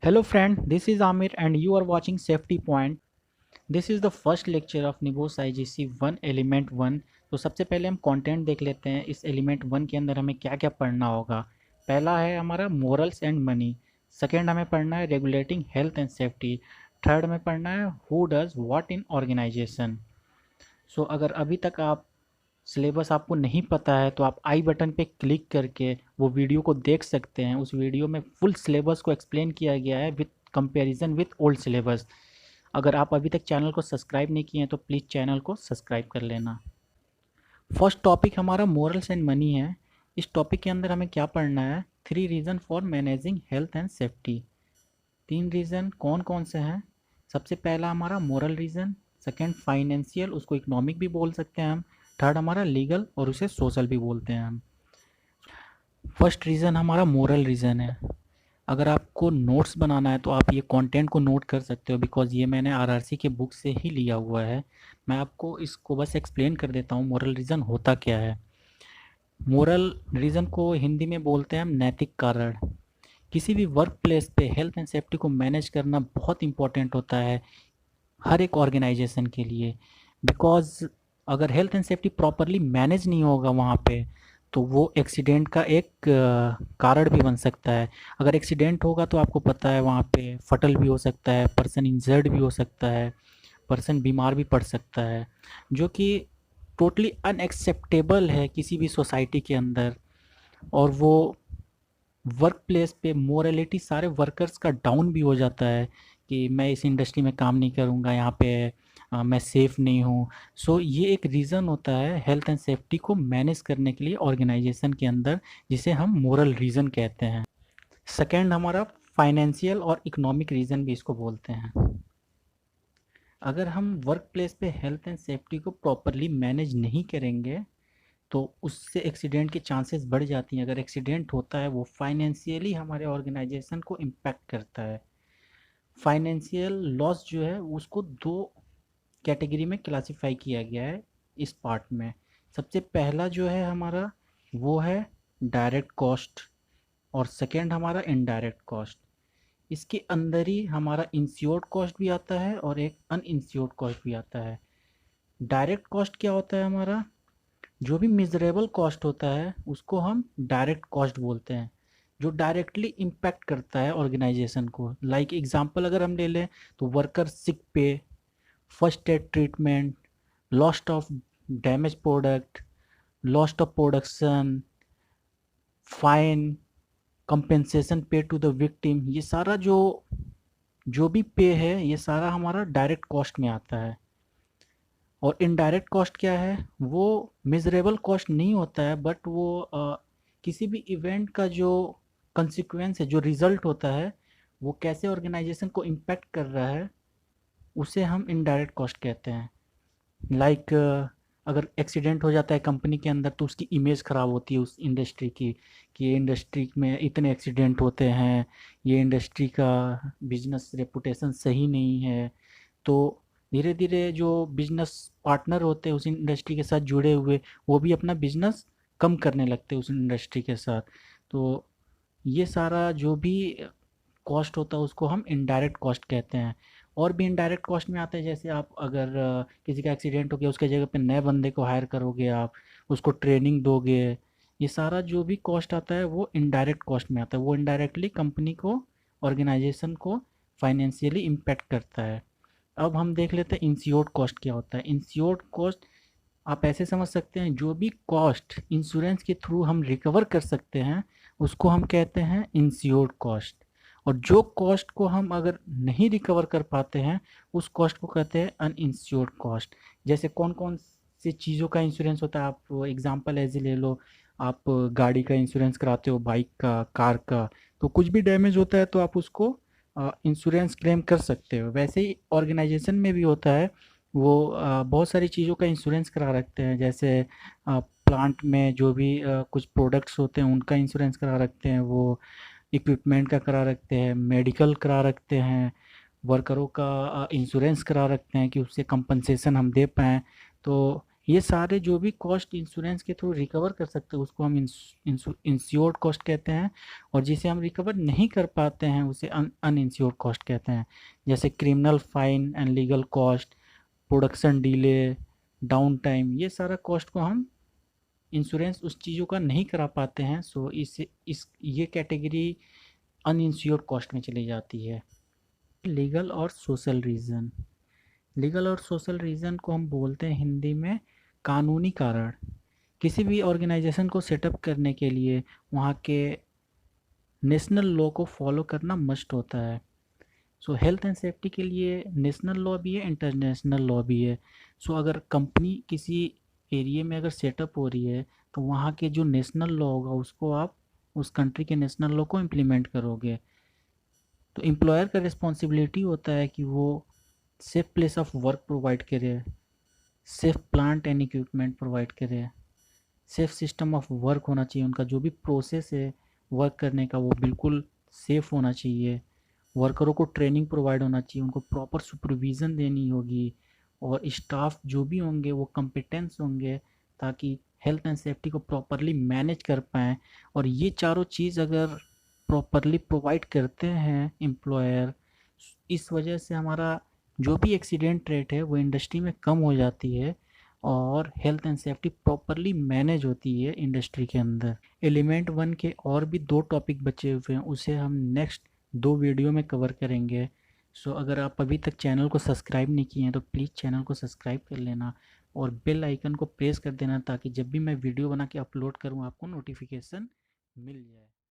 Hello friend, this is Amir and you are watching Safety Point. This is the first lecture of Nibos IGC 1 Element 1। तो सबसे पहले हम content देख लेते हैं। इस एलिमेंट 1 के अंदर हमें क्या क्या पढ़ना होगा। पहला है हमारा मोरल्स एंड मनी। सेकेंड हमें पढ़ना है regulating health and safety. Third हमें पढ़ना है who does what in organisation. So अगर अभी तक आप सिलेबस आपको नहीं पता है तो आप आई बटन पे क्लिक करके वो वीडियो को देख सकते हैं। उस वीडियो में फुल सिलेबस को एक्सप्लेन किया गया है with comparison with old syllabus. अगर आप अभी तक चैनल को सब्सक्राइब नहीं किए हैं तो प्लीज़ चैनल को सब्सक्राइब कर लेना। फर्स्ट टॉपिक हमारा मोरल्स एंड मनी है। इस टॉपिक के अंदर हमें क्या पढ़ना है, 3 reason for managing health and safety. 3 reason कौन कौन से हैं। सबसे पहला हमारा मोरल रीज़न, सेकेंड फाइनेंशियल, उसको इकोनॉमिक भी बोल सकते हैं हम, थर्ड हमारा लीगल और उसे सोशल भी बोलते हैं हम। फर्स्ट रीज़न हमारा मोरल रीज़न है। अगर आपको नोट्स बनाना है तो आप ये कंटेंट को नोट कर सकते हो, बिकॉज़ ये मैंने आरआरसी के बुक से ही लिया हुआ है। मैं आपको इसको बस एक्सप्लेन कर देता हूँ मोरल रीज़न होता क्या है। मोरल रीज़न को हिंदी में बोलते हैं हम नैतिक कारण। किसी भी वर्क प्लेस पे हेल्थ एंड सेफ्टी को मैनेज करना बहुत इंपॉर्टेंट होता है हर एक ऑर्गेनाइजेशन के लिए, बिकॉज़ अगर health and safety properly manage नहीं होगा वहाँ पे तो वो एक्सीडेंट का एक कारण भी बन सकता है। अगर एक्सीडेंट होगा तो आपको पता है वहाँ पे फटल भी हो सकता है, पर्सन इंजर्ड भी हो सकता है, पर्सन बीमार भी पड़ सकता है, जो कि टोटली अनएक्सेप्टेबल है किसी भी सोसाइटी के अंदर। और वो वर्क प्लेस पे मोरालिटी सारे वर्कर्स का डाउन भी हो जाता है कि मैं इस इंडस्ट्री में काम नहीं करूँगा, यहाँ पे मैं सेफ़ नहीं हूँ। सो ये एक रीज़न होता है हेल्थ एंड सेफ्टी को मैनेज करने के लिए ऑर्गेनाइजेशन के अंदर, जिसे हम मोरल रीज़न कहते हैं। सेकेंड हमारा फाइनेंशियल और इकोनॉमिक रीज़न भी इसको बोलते हैं। अगर हम वर्क प्लेस पे हेल्थ एंड सेफ्टी को प्रॉपरली मैनेज नहीं करेंगे तो उससे एक्सीडेंट के चांसेस बढ़ जाती हैं। अगर एक्सीडेंट होता है वो फाइनेंशियली हमारे ऑर्गेनाइजेशन को इम्पैक्ट करता है। फाइनेंशियल लॉस जो है उसको 2 कैटेगरी में क्लासिफाई किया गया है इस पार्ट में। सबसे पहला जो है हमारा वो है डायरेक्ट कॉस्ट और सेकेंड हमारा इनडायरेक्ट कॉस्ट। इसके अंदर ही हमारा इंश्योर्ड कॉस्ट भी आता है और एक अनइंश्योर्ड कॉस्ट भी आता है। डायरेक्ट कॉस्ट क्या होता है हमारा, जो भी मिजरेबल कॉस्ट होता है उसको हम डायरेक्ट कॉस्ट बोलते हैं, जो डायरेक्टली इम्पैक्ट करता है ऑर्गेनाइजेशन को। लाइक एग्जांपल अगर हम ले लें तो वर्कर सिक पे, first aid treatment, lost of damage product, lost of production, fine, compensation पे टू द विक्टिम, ये सारा जो जो भी पे है ये सारा हमारा डायरेक्ट कॉस्ट में आता है। और इनडायरेक्ट कॉस्ट क्या है, वो मिजरेबल कॉस्ट नहीं होता है, बट वो किसी भी इवेंट का जो कंसिक्वेंस है, जो रिजल्ट होता है, वो कैसे ऑर्गेनाइजेशन को इम्पैक्ट कर रहा है, उसे हम इनडायरेक्ट कॉस्ट कहते हैं। लाइक अगर एक्सीडेंट हो जाता है कंपनी के अंदर तो उसकी इमेज ख़राब होती है उस इंडस्ट्री की, कि ये इंडस्ट्री में इतने एक्सीडेंट होते हैं, ये इंडस्ट्री का बिजनेस रेपुटेशन सही नहीं है। तो धीरे धीरे जो बिजनेस पार्टनर होते हैं उस इंडस्ट्री के साथ जुड़े हुए, वो भी अपना बिजनेस कम करने लगते हैं उस इंडस्ट्री के साथ। तो ये सारा जो भी कॉस्ट होता है उसको हम इनडायरेक्ट कॉस्ट कहते हैं। और भी इनडायरेक्ट कॉस्ट में आता है, जैसे आप अगर किसी का एक्सीडेंट हो गया उसके जगह पे नए बंदे को हायर करोगे, आप उसको ट्रेनिंग दोगे, ये सारा जो भी कॉस्ट आता है वो इनडायरेक्ट कॉस्ट में आता है। वो इनडायरेक्टली कंपनी को, ऑर्गेनाइजेशन को फाइनेंशियली इम्पैक्ट करता है। अब हम देख लेते हैं इंश्योर्ड कॉस्ट क्या होता है। इंश्योर्ड कॉस्ट आप ऐसे समझ सकते हैं, जो भी कॉस्ट इंश्योरेंस के थ्रू हम रिकवर कर सकते हैं उसको हम कहते हैं इंश्योर्ड कॉस्ट। और जो कॉस्ट को हम अगर नहीं रिकवर कर पाते हैं उस कॉस्ट को कहते हैं अनइंश्योर्ड कॉस्ट। जैसे कौन कौन सी चीज़ों का इंश्योरेंस होता है, आप एग्जांपल ऐसे ले लो। आप गाड़ी का इंश्योरेंस कराते हो, बाइक का, कार का, तो कुछ भी डैमेज होता है तो आप उसको इंश्योरेंस क्लेम कर सकते हो। वैसे ही ऑर्गेनाइजेशन में भी होता है, वो बहुत सारी चीज़ों का इंश्योरेंस करा रखते हैं। जैसे प्लांट में जो भी कुछ प्रोडक्ट्स होते हैं उनका इंश्योरेंस करा रखते हैं, वो इक्विपमेंट का करा रखते हैं, मेडिकल करा रखते हैं, वर्करों का इंश्योरेंस करा रखते हैं कि उससे कंपनसेशन हम दे पाएँ। तो ये सारे जो भी कॉस्ट इंश्योरेंस के थ्रू रिकवर कर सकते हैं उसको हम इंश्योर्ड कॉस्ट कहते हैं, और जिसे हम रिकवर नहीं कर पाते हैं उसे अनइंश्योर्ड कॉस्ट कहते हैं। जैसे criminal fine and legal cost, production delay, down time, ये सारा कॉस्ट को हम इंश्योरेंस उस चीज़ों का नहीं करा पाते हैं, सो इस ये कैटेगरी अनइंश्योर्ड कॉस्ट में चली जाती है। लीगल और सोशल रीज़न, लीगल और सोशल रीज़न को हम बोलते हैं हिंदी में कानूनी कारण। किसी भी ऑर्गेनाइजेशन को सेटअप करने के लिए वहाँ के नेशनल लॉ को फॉलो करना मस्ट होता है। सो हेल्थ एंड सेफ्टी के लिए नेशनल लॉ भी है, इंटरनेशनल लॉ भी है। सो अगर कंपनी किसी एरिया में अगर सेटअप हो रही है तो वहाँ के जो नेशनल लॉ होगा उसको आप उस कंट्री के नेशनल लॉ को इम्प्लीमेंट करोगे। तो एम्प्लॉयर का रिस्पॉन्सिबिलिटी होता है कि वो safe place of work provide करे, safe plant and equipment provide करे, सेफ सिस्टम ऑफ वर्क होना चाहिए, उनका जो भी प्रोसेस है वर्क करने का वो बिल्कुल सेफ होना चाहिए। वर्करों को ट्रेनिंग प्रोवाइड होना चाहिए, उनको प्रॉपर सुपरविज़न देनी होगी, और स्टाफ जो भी होंगे वो कम्पिटेंस होंगे ताकि हेल्थ एंड सेफ्टी को प्रॉपरली मैनेज कर पाएँ। और ये चारों चीज़ अगर प्रॉपरली प्रोवाइड करते हैं एम्प्लॉयर, इस वजह से हमारा जो भी एक्सीडेंट रेट है वो इंडस्ट्री में कम हो जाती है और health and safety properly manage होती है इंडस्ट्री के अंदर। एलिमेंट वन के और भी 2 टॉपिक बचे हुए हैं, उसे हम नेक्स्ट 2 वीडियो में कवर करेंगे। सो अगर आप अभी तक चैनल को सब्सक्राइब नहीं किए हैं तो प्लीज़ चैनल को सब्सक्राइब कर लेना और बेल आइकन को प्रेस कर देना ताकि जब भी मैं वीडियो बना के अपलोड करूँ आपको नोटिफिकेशन मिल जाए।